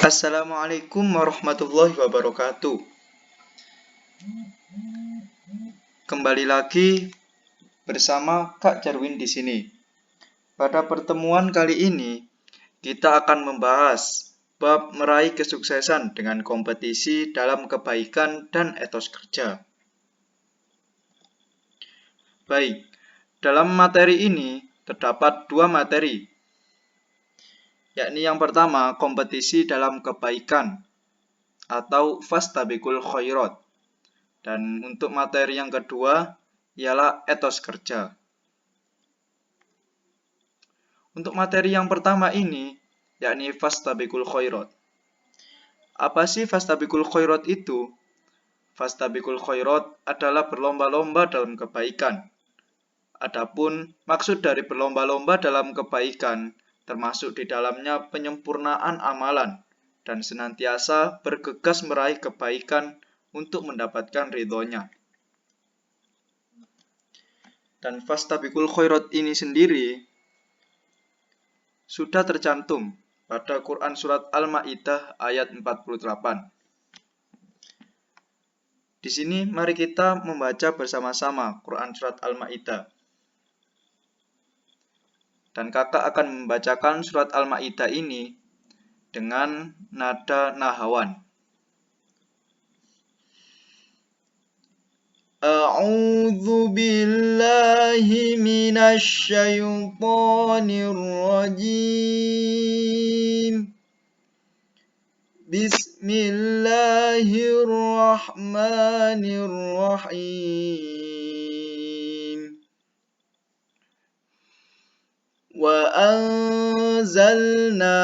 Assalamualaikum warahmatullahi wabarakatuh. Kembali lagi bersama Kak Jarwin di sini. Pada pertemuan kali ini, kita akan membahas bab meraih kesuksesan dengan kompetisi dalam kebaikan dan etos kerja. Baik, dalam materi ini terdapat dua materi, yakni yang pertama kompetisi dalam kebaikan atau fastabiqul khairat. Dan untuk materi yang kedua ialah etos kerja. Untuk materi yang pertama ini, yakni fastabiqul khairat. Apa sih fastabiqul khairat itu? Fastabiqul khairat adalah berlomba-lomba dalam kebaikan. Adapun maksud dari berlomba-lomba dalam kebaikan, termasuk di dalamnya penyempurnaan amalan, dan senantiasa bergegas meraih kebaikan untuk mendapatkan ridhonya. Dan fastabiqul khairat ini sendiri sudah tercantum pada Quran Surat Al-Ma'idah ayat 48. Di sini mari kita membaca bersama-sama Quran Surat Al-Ma'idah. Dan kakak akan membacakan Surat Al-Ma'idah ini dengan nada nahawan. A'udzu billahi minasy syaithanir rajim. Bismillahirrahmanirrahim. Wa anzalna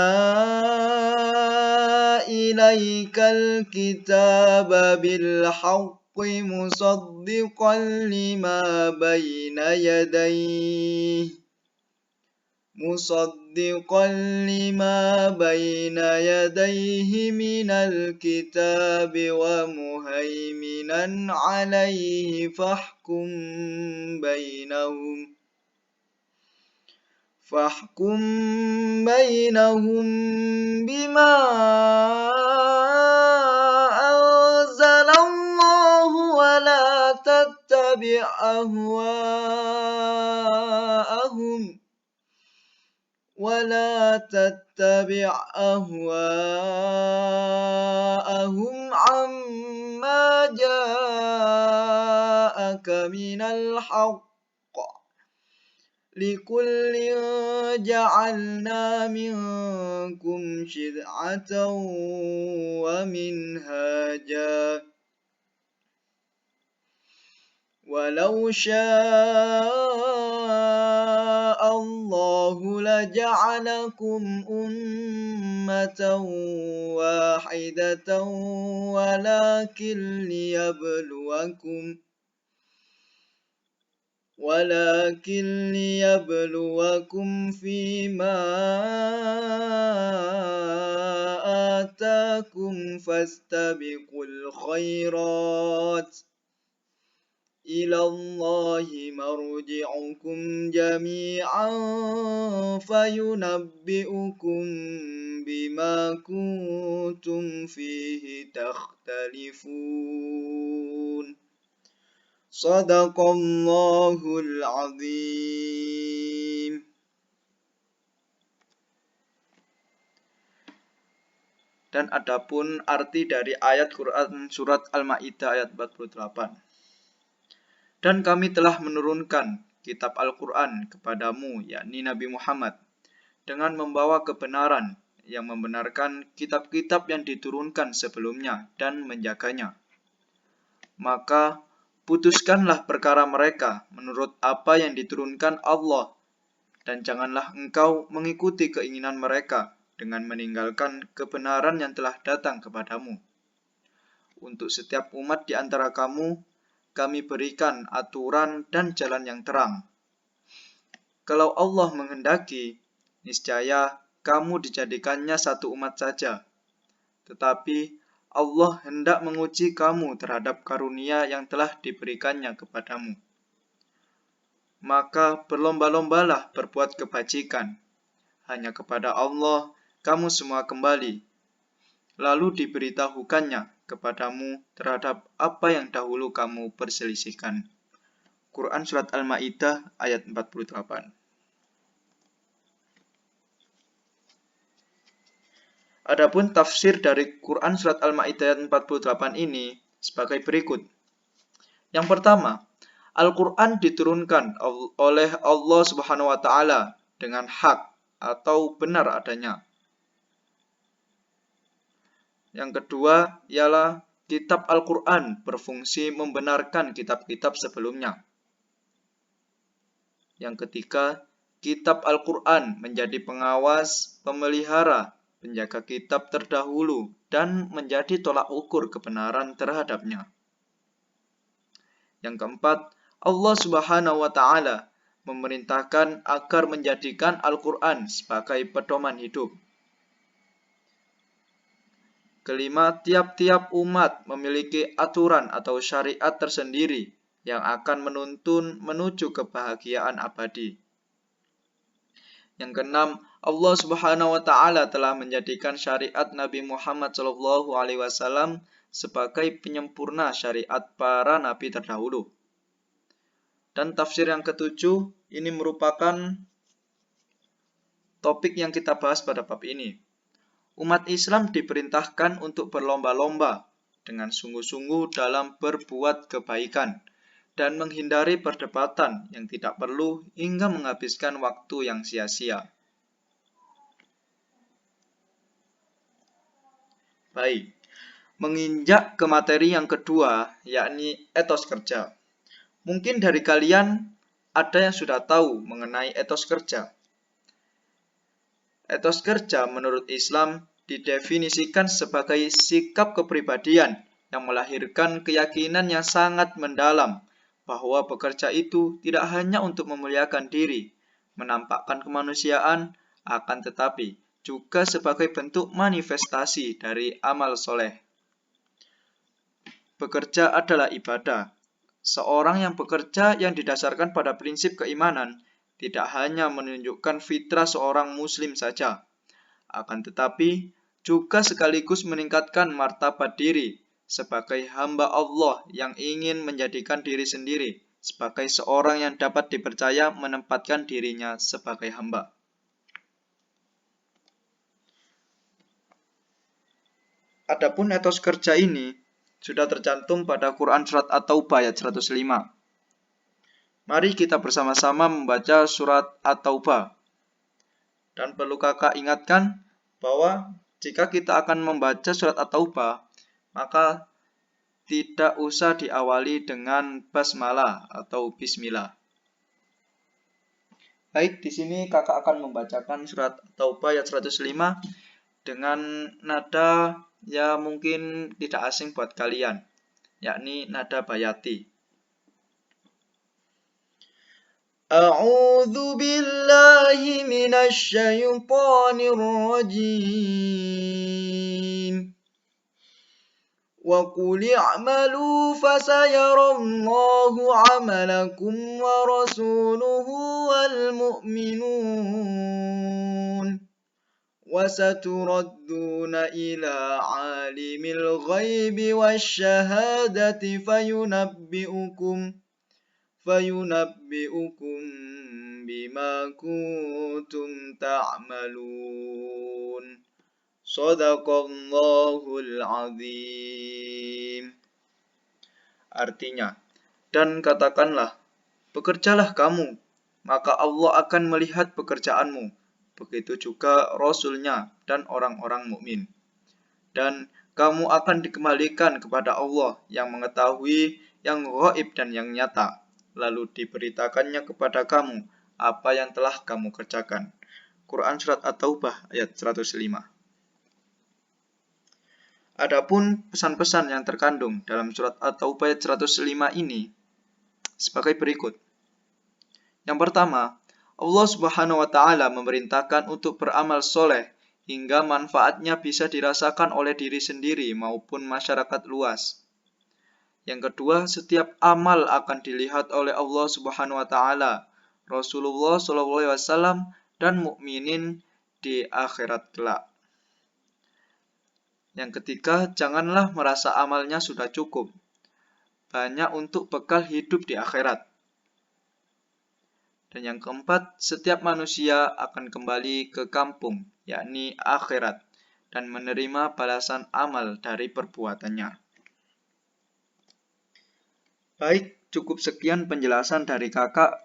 ilaikal kitaba bil haqqi musaddiqan lima bayna yadayhi minal kitabi wa muhaiminan alaihi fahkum bainahum bima anzalallahu wa la tattabi' ahwa'ahum amma ja'aka minal haqq. Likullin ja'alna minkum syir'atan wa minhaja. Walau syaa Allahu laja'alakum ummatan wahidatan walakin liyabluwakum fima atakum fastabiqul khairat. Ilallahi marji'ukum jami'an fayunabbi'ukum bima kuntum fihi takhtalifun. Shadaqallahul azim. Dan adapun arti dari ayat Quran Surat Al-Ma'idah ayat 48. Dan kami telah menurunkan kitab Al-Quran kepadamu, yakni Nabi Muhammad, dengan membawa kebenaran yang membenarkan kitab-kitab yang diturunkan sebelumnya dan menjaganya. Maka putuskanlah perkara mereka menurut apa yang diturunkan Allah, dan janganlah engkau mengikuti keinginan mereka dengan meninggalkan kebenaran yang telah datang kepadamu. Untuk setiap umat di antara kamu, kami berikan aturan dan jalan yang terang. Kalau Allah menghendaki, niscaya kamu dijadikannya satu umat saja. Tetapi Allah hendak menguji kamu terhadap karunia yang telah diberikannya kepadamu. Maka berlomba-lombalah berbuat kebajikan. Hanya kepada Allah kamu semua kembali. lalu diberitahukannya kepadamu terhadap apa yang dahulu kamu perselisihkan. Quran Surat Al-Ma'idah ayat 48. Adapun tafsir dari Quran Surat Al-Ma'idah ayat 48 ini sebagai berikut. Yang pertama, Al-Quran diturunkan oleh Allah Subhanahu wa Ta'ala dengan hak atau benar adanya. Yang kedua ialah kitab Al-Quran berfungsi membenarkan kitab-kitab sebelumnya. Yang ketiga, kitab Al-Quran menjadi pengawas, pemelihara, penjaga kitab terdahulu, dan menjadi tolak ukur kebenaran terhadapnya. Yang keempat, Allah Subhanahu wa Ta'ala memerintahkan agar menjadikan Al-Quran sebagai pedoman hidup. Kelima, tiap-tiap umat memiliki aturan atau syariat tersendiri yang akan menuntun menuju kebahagiaan abadi. Yang keenam, Allah Subhanahu wa Ta'ala telah menjadikan syariat Nabi Muhammad SAW sebagai penyempurna syariat para nabi terdahulu. Dan tafsir yang ketujuh, ini merupakan topik yang kita bahas pada bab ini. Umat Islam diperintahkan untuk berlomba-lomba dengan sungguh-sungguh dalam berbuat kebaikan dan menghindari perdebatan yang tidak perlu hingga menghabiskan waktu yang sia-sia. Baik, menginjak ke materi yang kedua, yakni etos kerja. Mungkin dari kalian ada yang sudah tahu mengenai etos kerja. Etos kerja menurut Islam didefinisikan sebagai sikap kepribadian yang melahirkan keyakinan yang sangat mendalam bahwa bekerja itu tidak hanya untuk memuliakan diri, menampakkan kemanusiaan, akan tetapi juga sebagai bentuk manifestasi dari amal soleh. Bekerja adalah ibadah. Seorang yang bekerja yang didasarkan pada prinsip keimanan tidak hanya menunjukkan fitrah seorang muslim saja, akan tetapi juga sekaligus meningkatkan martabat diri sebagai hamba Allah yang ingin menjadikan diri sendiri sebagai seorang yang dapat dipercaya menempatkan dirinya sebagai hamba. Adapun etos kerja ini sudah tercantum pada Quran Surat At-Taubah ayat 105. Mari kita bersama-sama membaca surat At-Taubah. Dan perlu kakak ingatkan bahwa jika kita akan membaca surat At-Taubah, maka tidak usah diawali dengan basmalah atau bismillah. Baik, di sini kakak akan membacakan surat At-Taubah ayat 105 dengan nada ya mungkin tidak asing buat kalian, yakni nada bayati. A'udzu billahi minasy syaithanir rajim. Wa qul i'malu fasayarallahu 'amalakum wa rasuluhu wal mu'minun. Wa saturadduna ila 'alimil ghaibi wasyahadati fayunabbi'ukum bima kuntum ta'malun. Shadaqallahul azim. Artinya, dan katakanlah, bekerjalah kamu, maka Allah akan melihat pekerjaanmu. Begitu juga Rasul-Nya dan orang-orang mukmin. Dan kamu akan dikembalikan kepada Allah yang mengetahui yang gaib dan yang nyata. Lalu diberitakannya kepada kamu apa yang telah kamu kerjakan. Quran Surat At-Taubah ayat 105. Adapun pesan-pesan yang terkandung dalam surat At-Taubah ayat 105 ini sebagai berikut. Yang pertama, Allah Subhanahu wa Ta'ala memerintahkan untuk beramal soleh hingga manfaatnya bisa dirasakan oleh diri sendiri maupun masyarakat luas. Yang kedua, setiap amal akan dilihat oleh Allah Subhanahu wa Ta'ala, Rasulullah SAW, dan mukminin di akhirat kelak. Yang ketiga, janganlah merasa amalnya sudah cukup, banyak untuk bekal hidup di akhirat. Dan yang keempat, setiap manusia akan kembali ke kampung, yakni akhirat, dan menerima balasan amal dari perbuatannya. Baik, cukup sekian penjelasan dari kakak.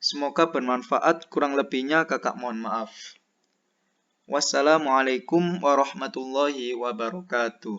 Semoga bermanfaat, kurang lebihnya kakak mohon maaf. Wassalamualaikum warahmatullahi wabarakatuh.